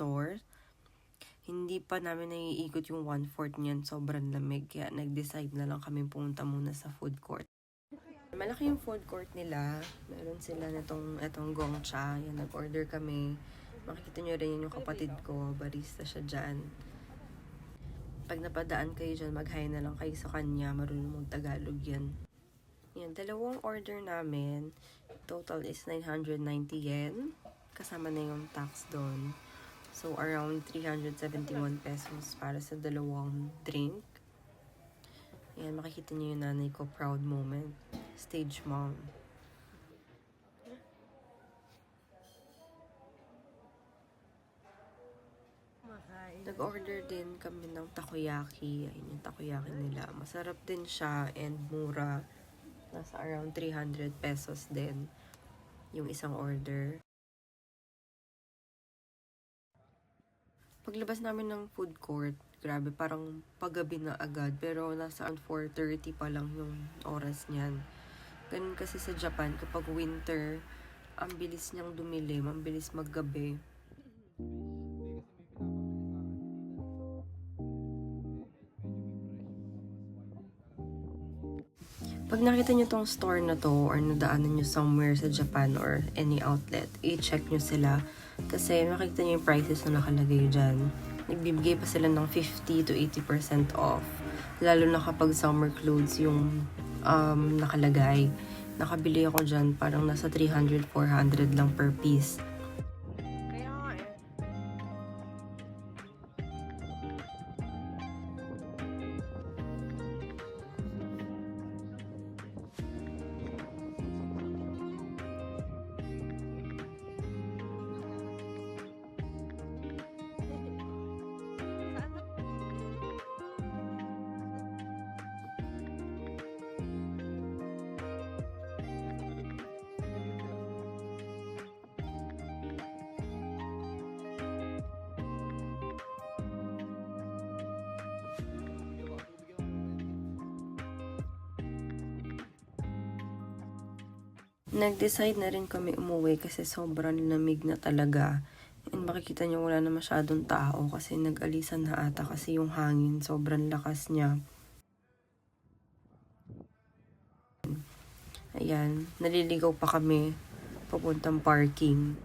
store. Hindi pa namin naiikot yung 1/4 niyan, sobrang lamig. Kaya nag-decide na lang kami pumunta muna sa food court. Malaki yung food court nila. Meron sila itong Gongcha. Yan, nag-order kami. Makikita nyo rin yung kapatid ko. Barista siya dyan. Pag napadaan kayo dyan, mag-hi na lang kayo sa kanya. Marunong mag-Tagalog yan. Yan, dalawang order namin. Total is 990 yen. Kasama na yung tax doon. So, around 371 pesos para sa dalawang drink. Ayan, makikita niyo yung nanay ko. Proud moment. Stage mom. Nag-order din kami ng takoyaki. Ayun yung takoyaki nila. Masarap din siya and mura. Nasa around 300 pesos din yung isang order. Paglabas namin ng food court, grabe, parang paggabi na agad. Pero nasa 4:30 pa lang yung oras niyan. Ganun kasi sa Japan, kapag winter, ang bilis niyang dumilim, ang bilis maggabi. Pag nakita nyo tong store na to or nadaanan nyo somewhere sa Japan or any outlet, i-check nyo sila. Kasi makikita nyo yung prices na nakalagay dyan. Nagbibigay pa sila ng 50 to 80% off. Lalo na kapag summer clothes yung nakalagay. Nakabili ako dyan, parang nasa 300-400 lang per piece. Nag-decide na rin kami umuwi kasi sobrang lamig na talaga. And makikita nyo wala na masyadong tao kasi nag-alisan na ata kasi yung hangin sobrang lakas niya. Ayan, naliligaw pa kami papuntang parking.